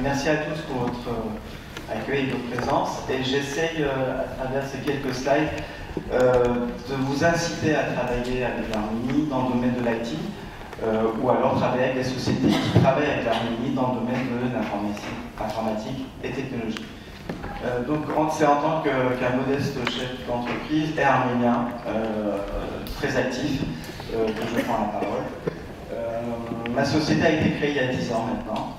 Merci à tous pour votre accueil et votre présence. Et j'essaye, à travers ces quelques slides, de vous inciter à travailler avec l'Harmonie dans le domaine de l'IT, ou alors travailler avec des sociétés qui travaillent avec l'Harmonie dans le domaine de l'informatique et technologie. Donc c'est en tant qu'un modeste chef d'entreprise et arménien, très actif, que je prends la parole. Ma société a été créée il y a 10 ans maintenant,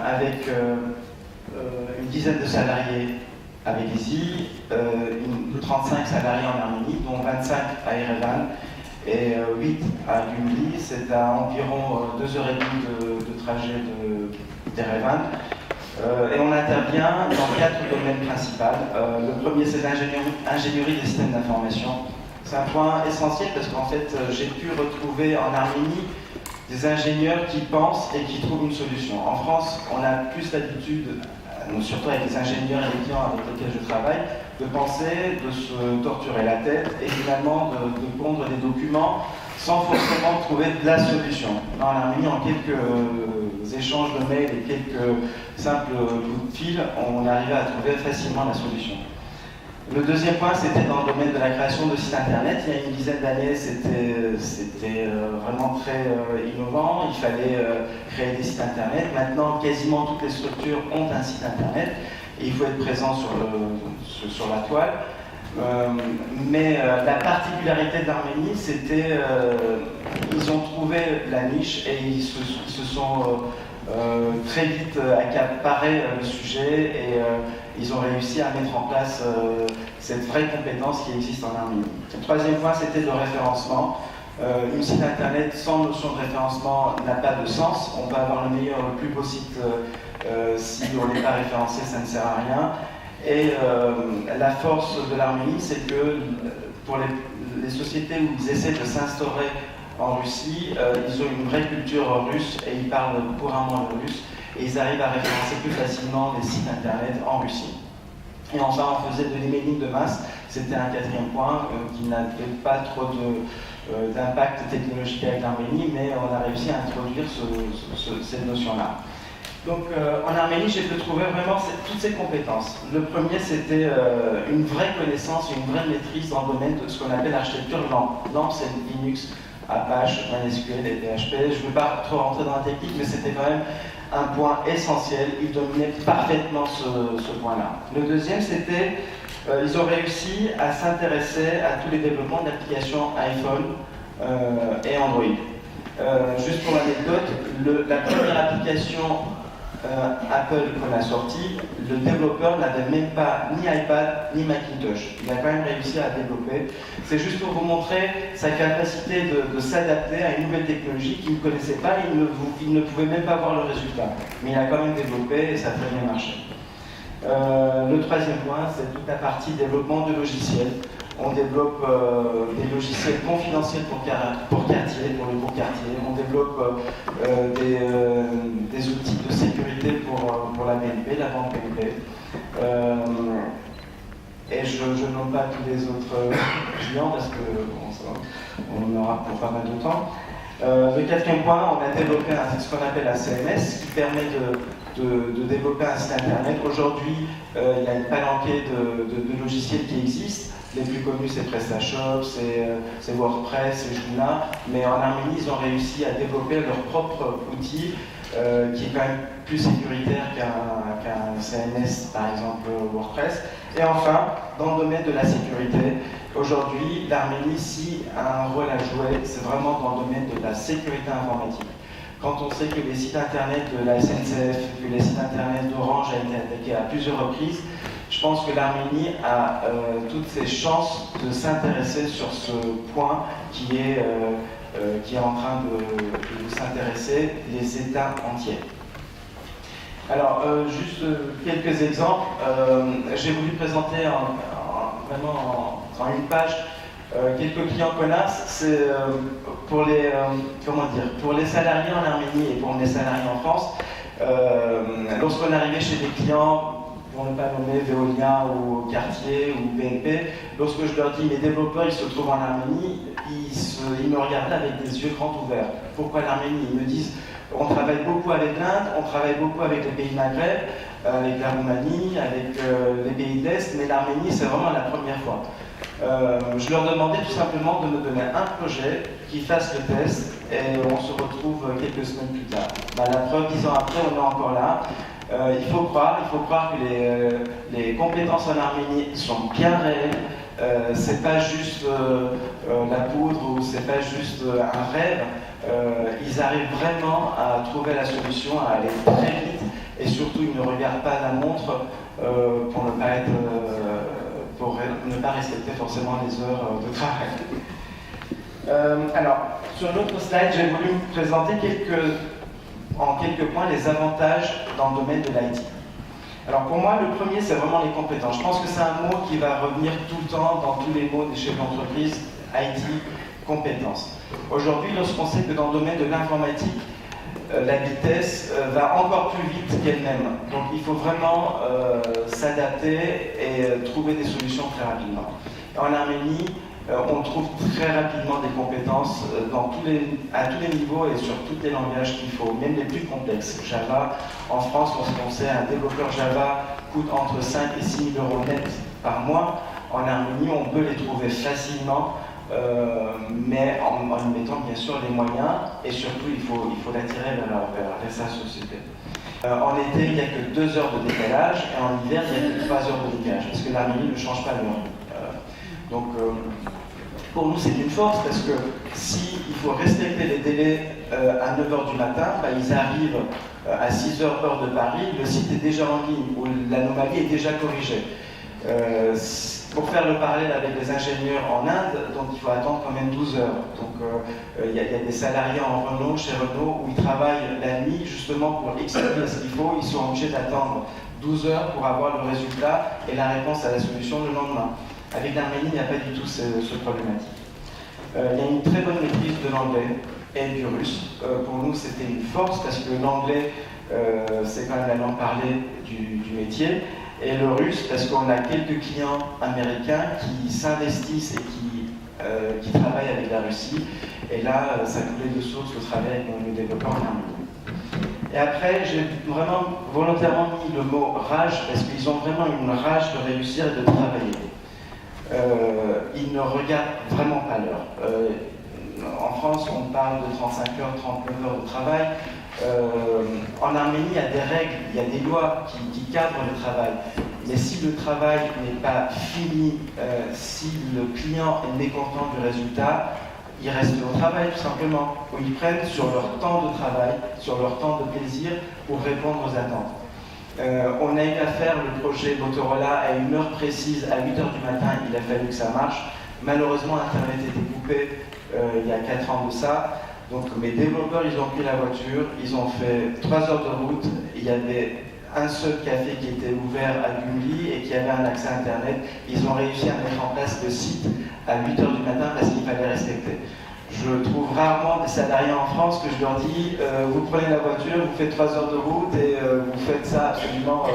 avec une dizaine de salariés à Vélizy, 35 salariés en Arménie, dont 25 à Erevan et 8 à Gümrü. C'est à environ 2h30 de trajet d'Erevan. Et on intervient dans 4 domaines principaux. Le premier, c'est l'ingénierie des systèmes d'information. C'est un point essentiel parce qu'en fait, j'ai pu retrouver en Arménie des ingénieurs qui pensent et qui trouvent une solution. En France, on a plus l'habitude, surtout avec les ingénieurs et les clients avec lesquels je travaille, de penser, de se torturer la tête et finalement de pondre des documents sans forcément trouver de la solution. Dans l'Arménie, en quelques échanges de mails et quelques simples coups de fil, on arrivait à trouver facilement la solution. Le deuxième point, c'était dans le domaine de la création de sites internet. Il y a une dizaine d'années, c'était vraiment très innovant. Il fallait créer des sites internet. Maintenant, quasiment toutes les structures ont un site internet et il faut être présent sur la toile. Mais la particularité de l'Arménie, c'était ils ont trouvé la niche et ils se sont très vite accaparé le sujet et ils ont réussi à mettre en place cette vraie compétence qui existe en Arménie. Le troisième point, c'était le référencement. Un site internet sans notion de référencement n'a pas de sens. On peut avoir le meilleur, le plus beau site, si on n'est pas référencé, ça ne sert à rien. Et la force de l'Arménie, c'est que pour les sociétés où ils essaient de s'instaurer en Russie, ils ont une vraie culture russe et ils parlent couramment le russe et ils arrivent à référencer plus facilement des sites internet en Russie. Et enfin, on faisait de l'emailing de masse. C'était un quatrième point qui n'avait pas trop d'impact technologique avec l'Arménie, mais on a réussi à introduire cette notion-là. Donc en Arménie, j'ai pu trouver vraiment toutes ces compétences. Le premier, c'était une vraie connaissance, une vraie maîtrise dans le domaine de ce qu'on appelle l'architecture LAMP. LAMP, c'est Linux, Apache, MySQL et PHP. Je ne veux pas trop rentrer dans la technique, mais c'était quand même un point essentiel. Ils dominaient parfaitement ce point-là. Le deuxième, c'était ils ont réussi à s'intéresser à tous les développements d'applications iPhone et Android. Juste pour l'anecdote, la première application Apple qu'on a sorti, le développeur n'avait même pas ni iPad ni Macintosh. Il a quand même réussi à développer. C'est juste pour vous montrer sa capacité de s'adapter à une nouvelle technologie qu'il ne connaissait pas, il ne pouvait même pas voir le résultat. Mais il a quand même développé et ça a très bien marché. Le troisième point, c'est toute la partie développement de logiciels. On développe des logiciels confidentiels pour quartier, pour le groupe quartier. On développe des outils de sécurité pour la BNP, la banque BNP. Et je nomme pas tous les autres clients parce qu'on en aura pour pas mal de temps. Le quatrième point, on a développé ce qu'on appelle un CMS qui permet de développer un site internet. Aujourd'hui, il y a une palanquée de logiciels qui existent. Les plus connus, c'est PrestaShop, c'est WordPress, c'est Joomla. Mais en Arménie, ils ont réussi à développer leur propre outil qui est quand même plus sécuritaire qu'un CMS, par exemple WordPress. Et enfin, dans le domaine de la sécurité, aujourd'hui, l'Arménie, si a un rôle à jouer, c'est vraiment dans le domaine de la sécurité informatique. Quand on sait que les sites internet de la SNCF, que les sites internet d'Orange ont été attaqués à plusieurs reprises, je pense que l'Arménie a toutes ses chances de s'intéresser sur ce point qui est en train de s'intéresser les États entiers. Alors, juste quelques exemples. J'ai voulu présenter vraiment en une page quelques clients connasses. C'est pour les salariés en Arménie et pour les salariés en France. Lorsqu'on arrivait chez des clients, pour ne pas nommer Veolia ou Cartier ou BNP, lorsque je leur dis mes développeurs ils se trouvent en Arménie, ils se ils me regardaient avec des yeux grands ouverts. Pourquoi l'Arménie? Ils me disent, on travaille beaucoup avec l'Inde, on travaille beaucoup avec les pays Maghreb, avec la Roumanie, avec les pays de l'Est, mais l'Arménie, c'est vraiment la première fois. Je leur demandais tout simplement de me donner un projet, qu'ils fassent le test, et on se retrouve quelques semaines plus tard. La preuve, 10 ans après, on est encore là. Il faut croire que les compétences en Arménie sont bien réelles. C'est pas juste la poudre ou c'est pas juste un rêve. Ils arrivent vraiment à trouver la solution, à aller très vite, et surtout ils ne regardent pas la montre pour ne pas respecter forcément les heures de travail. Alors, sur l'autre slide, j'ai voulu vous présenter en quelques points les avantages dans le domaine de l'IT. Alors pour moi, le premier, c'est vraiment les compétences. Je pense que c'est un mot qui va revenir tout le temps dans tous les mots des chefs d'entreprise, IT, compétences. Aujourd'hui, lorsqu'on sait que dans le domaine de l'informatique, la vitesse va encore plus vite qu'elle-même. Donc il faut vraiment s'adapter et trouver des solutions très rapidement. En Arménie, on trouve très rapidement des compétences à tous les niveaux et sur tous les langages qu'il faut, même les plus complexes. Java, en France, lorsqu'on sait un développeur Java coûte entre 5 et 6 000 euros net par mois. En Arménie, on peut les trouver facilement, mais en y mettant bien sûr les moyens, et surtout il faut l'attirer vers sa société. En été, il n'y a que 2 heures de décalage, et en hiver, il n'y a que 3 heures de décalage, parce que l'Arménie ne change pas l'heure. Donc, pour nous, c'est une force, parce que s'il faut respecter les délais à 9h du matin, ils arrivent à 6h heure de Paris, le site est déjà en ligne, où l'anomalie est déjà corrigée. Pour faire le parallèle avec les ingénieurs en Inde, donc il faut attendre quand même 12 heures. Donc il y a des salariés chez Renault, où ils travaillent la nuit justement pour expliquer ce qu'il faut. Ils sont obligés d'attendre 12 heures pour avoir le résultat et la réponse à la solution le lendemain. Avec l'Arménie, il n'y a pas du tout ce problématique. Il y a une très bonne maîtrise de l'anglais et du russe. Pour nous, c'était une force parce que l'anglais, c'est quand même la langue parlée du métier. Et le russe, parce qu'on a quelques clients américains qui s'investissent et qui travaillent avec la Russie. Et là, ça coulait de source le travail avec nos développeurs en Arménie. Et après, j'ai vraiment volontairement mis le mot rage, parce qu'ils ont vraiment une rage de réussir et de travailler. Ils ne regardent vraiment pas l'heure. En France, on parle de 35 heures, 39 heures de travail. En Arménie, il y a des règles, il y a des lois qui cadrent le travail. Mais si le travail n'est pas fini, si le client est mécontent du résultat, ils restent au travail tout simplement. Ou ils prennent sur leur temps de travail, sur leur temps de plaisir pour répondre aux attentes. On a eu à faire le projet Motorola à une heure précise, à 8h du matin, il a fallu que ça marche. Malheureusement, Internet était coupé il y a 4 ans de ça. Donc mes développeurs, ils ont pris la voiture, ils ont fait 3 heures de route, il y avait un seul café qui était ouvert à Gumli et qui avait un accès à Internet. Ils ont réussi à mettre en place le site à 8h du matin parce qu'il fallait respecter. Je trouve rarement des salariés en France que je leur dis vous prenez la voiture, vous faites 3 heures de route et vous faites ça absolument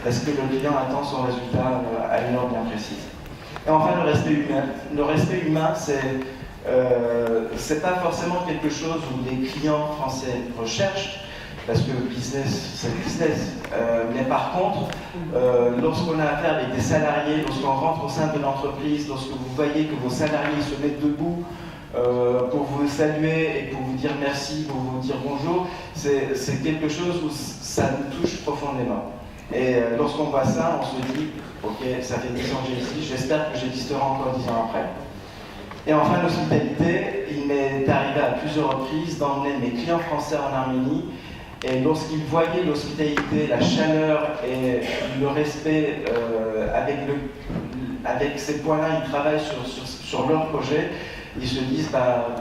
parce que le client attend son résultat à une heure bien précise. Et enfin, le respect humain. Le respect humain, c'est pas forcément quelque chose où les clients français recherchent, parce que le business, c'est le business. Mais par contre, lorsqu'on a affaire avec des salariés, lorsqu'on rentre au sein de l'entreprise, lorsque vous voyez que vos salariés se mettent debout pour vous saluer et pour vous dire merci, pour vous dire bonjour, c'est quelque chose où ça nous touche profondément. Et lorsqu'on voit ça, on se dit, ok, ça fait 10 ans que j'existe, j'espère que j'existerai encore 10 ans après. Et enfin, l'hospitalité, il m'est arrivé à plusieurs reprises d'emmener mes clients français en Arménie, et lorsqu'ils voyaient l'hospitalité, la chaleur et le respect, avec ces points-là, ils travaillent sur leur projet, ils se disent,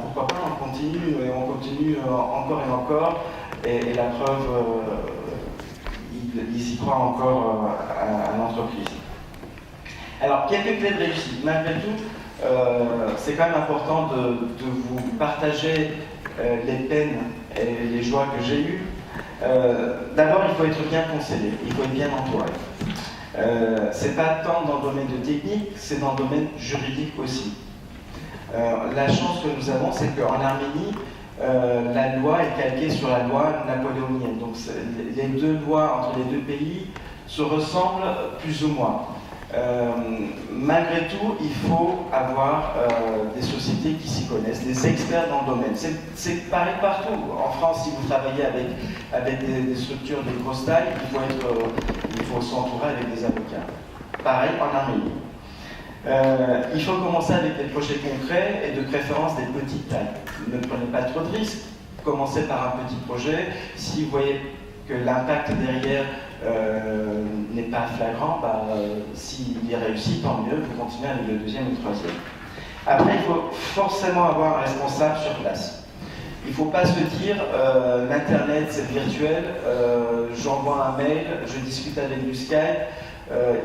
pourquoi pas, on continue, et on continue encore et encore, et la preuve, ils y croient encore à l'entreprise. Alors, quelques clés de réussite. Malgré tout, c'est quand même important de vous partager les peines et les joies que j'ai eues. D'abord, il faut être bien conseillé, il faut être bien entouré. C'est pas tant dans le domaine de technique, c'est dans le domaine juridique aussi. La chance que nous avons, c'est qu'en Arménie, la loi est calquée sur la loi napoléonienne. Donc les deux lois entre les deux pays se ressemblent plus ou moins. Malgré tout, il faut avoir des sociétés qui s'y connaissent, des experts dans le domaine. C'est pareil partout. En France, si vous travaillez avec des structures de grosse taille, il faut s'entourer avec des avocats. Pareil en Arménie. Il faut commencer avec des projets concrets et de préférence des petites tailles. Ne prenez pas trop de risques. Commencez par un petit projet. Si vous voyez que l'impact derrière n'est pas flagrant, s'il est réussi, tant mieux, vous continuez avec le deuxième et le troisième. Après, il faut forcément avoir un responsable sur place. Il ne faut pas se dire l'Internet c'est virtuel, j'envoie un mail, je discute avec du Skype.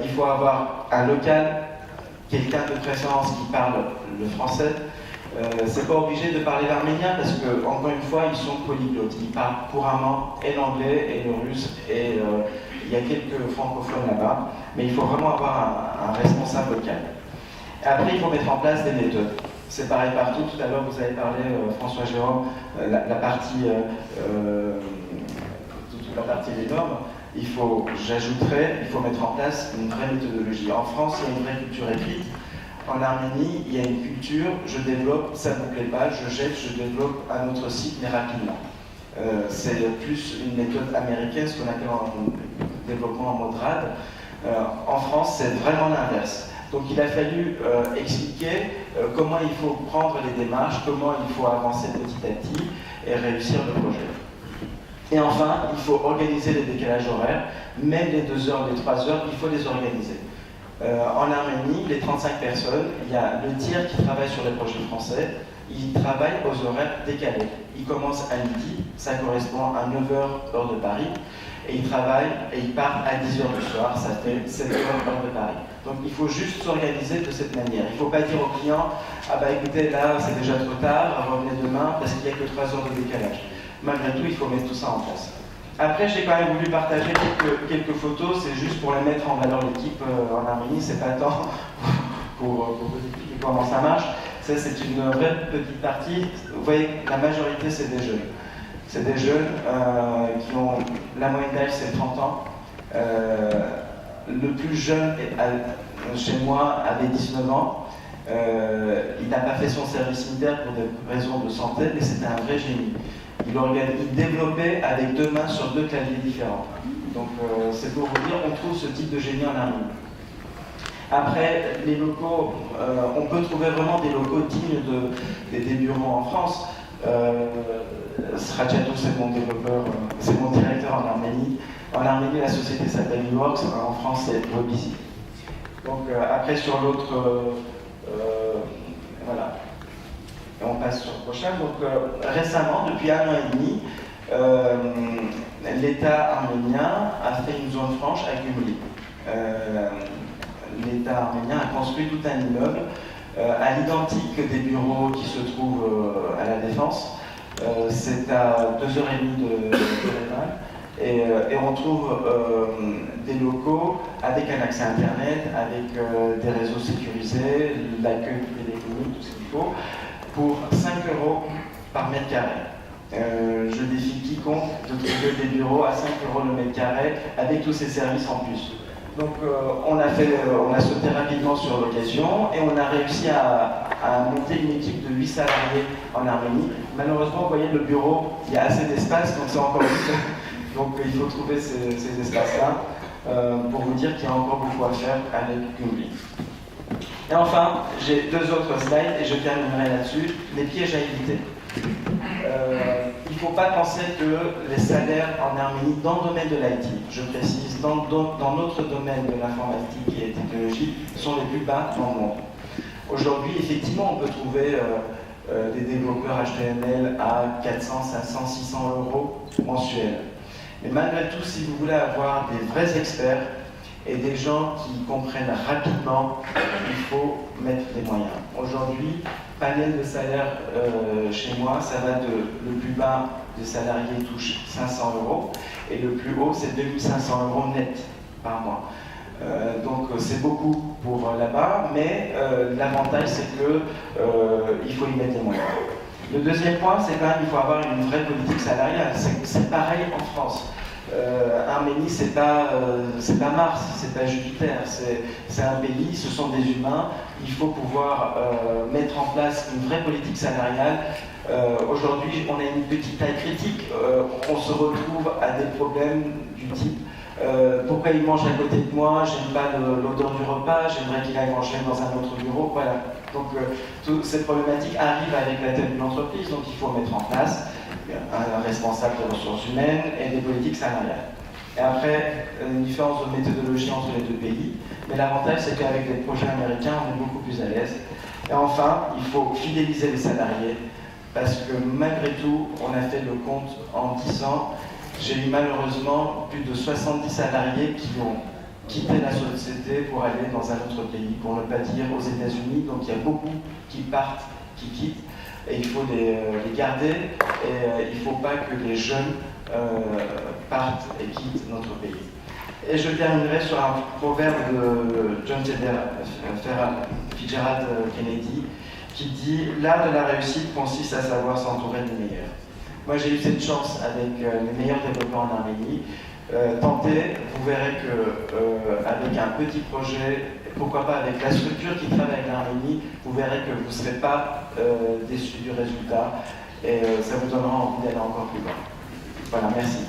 Il faut avoir un local, quelqu'un de préférence qui parle le français. C'est pas obligé de parler l'arménien parce que, encore une fois, ils sont polyglottes. Ils parlent couramment et l'anglais et le russe et il y a quelques francophones là-bas, mais il faut vraiment avoir un responsable local. Après, il faut mettre en place des méthodes. C'est pareil partout. Tout à l'heure, vous avez parlé, François Jérôme, la partie des normes. J'ajouterais, il faut mettre en place une vraie méthodologie. En France, il y a une vraie culture écrite. En Arménie, il y a une culture, je développe, ça ne vous plaît pas, je jette, je développe un autre site, mais rapidement. C'est plus une méthode américaine, ce qu'on appelle un développement en mode RAD. En France, c'est vraiment l'inverse. Donc il a fallu expliquer comment il faut prendre les démarches, comment il faut avancer petit à petit et réussir le projet. Et enfin, il faut organiser les décalages horaires, même les 2 heures, les 3 heures, il faut les organiser. En Arménie, les 35 personnes, il y a le tiers qui travaille sur les projets français, ils travaillent aux horaires décalés. Ils commencent à midi, ça correspond à 9h heure de Paris, et ils travaillent et ils partent à 10h du soir, ça fait 7h heure de Paris. Donc il faut juste s'organiser de cette manière. Il ne faut pas dire aux clients, ah bah écoutez, là c'est déjà trop tard, revenez demain parce qu'il n'y a que 3 heures de décalage. Malgré tout, il faut mettre tout ça en place. Après, j'ai quand même voulu partager quelques photos, c'est juste pour les mettre en valeur l'équipe en Arménie, c'est pas tant pour vous expliquer comment ça marche. Ça, c'est une vraie petite partie. Vous voyez, la majorité, c'est des jeunes. C'est des jeunes qui ont, la moyenne d'âge, c'est 30 ans. Le plus jeune, chez moi, avait 19 ans. Il n'a pas fait son service militaire pour des raisons de santé, mais c'était un vrai génie. Il développait avec 2 mains sur 2 claviers différents. Donc c'est pour vous dire, on trouve ce type de génie en Arménie. Après, les locaux, on peut trouver vraiment des locaux dignes des bureaux en France. Srajato, c'est mon développeur, c'est mon directeur en Arménie. En Arménie, la société s'appelle Eworks, en France, c'est Robizy. Donc après, sur l'autre, voilà. Et on passe sur le prochain. Donc récemment, depuis 1 an et demi, l'État arménien a fait une zone franche à Gümrük. L'État arménien a construit tout un immeuble à l'identique des bureaux qui se trouvent à la Défense. C'est à 2h30 de Réval. Et on trouve des locaux avec un accès Internet, avec des réseaux sécurisés, l'accueil téléphonique, tout ce qu'il faut, pour 5 € par mètre carré. Je défie quiconque de trouver des bureaux à 5 € le mètre carré avec tous ces services en plus. Donc on a sauté rapidement sur l'occasion et on a réussi à monter une équipe de 8 salariés en Arménie. Malheureusement, vous voyez, le bureau, il y a assez d'espace, donc c'est encore vite. Donc il faut trouver ces espaces-là pour vous dire qu'il y a encore beaucoup à faire avec Gümrük. Et enfin, j'ai 2 autres slides et je terminerai là-dessus. Les pièges à éviter. Il ne faut pas penser que les salaires en Arménie, dans le domaine de l'IT, je précise, dans notre domaine de l'informatique et des technologies, sont les plus bas dans le monde. Aujourd'hui, effectivement, on peut trouver des développeurs HTML à 400, 500, 600 € mensuels. Mais malgré tout, si vous voulez avoir des vrais experts et des gens qui comprennent rapidement, il faut mettre des moyens. Aujourd'hui, panel de salaire chez moi, ça va le plus bas des salariés touche 500 € et le plus haut, c'est 2500 € net par mois. Donc c'est beaucoup pour là-bas, mais l'avantage c'est que il faut y mettre les moyens. Le deuxième point, c'est quand même qu'il faut avoir une vraie politique salariale. C'est pareil en France. Arménie, c'est pas Mars, c'est pas Jupiter, c'est un pays, ce sont des humains. Il faut pouvoir mettre en place une vraie politique salariale. Aujourd'hui, on a une petite taille critique, on se retrouve à des problèmes du type pourquoi il mange à côté de moi, j'aime pas l'odeur du repas, j'aimerais qu'il aille manger dans un autre bureau, voilà. Donc toutes ces problématiques arrivent avec la tête d'une entreprise, donc il faut mettre en place un responsable des ressources humaines et des politiques salariales. Et après, une différence de méthodologie entre les deux pays, mais l'avantage c'est qu'avec les projets américains, on est beaucoup plus à l'aise. Et enfin, il faut fidéliser les salariés, parce que malgré tout, on a fait le compte en 10 ans, j'ai eu malheureusement plus de 70 salariés qui ont quitté la société pour aller dans un autre pays, pour ne pas dire aux États-Unis. Donc il y a beaucoup qui partent, qui quittent, et il faut les garder. Et il ne faut pas que les jeunes partent et quittent notre pays. Et je terminerai sur un proverbe de John Fitzgerald Kennedy qui dit « L'art de la réussite consiste à savoir s'entourer des meilleurs ». Moi, j'ai eu cette chance avec les meilleurs développeurs en Arménie. Tentez, vous verrez qu'avec un petit projet, pourquoi pas avec la structure qui travaille avec l'Arménie, vous verrez que vous ne serez pas déçus du résultat et ça vous donnera envie d'aller encore plus loin. Voilà, merci.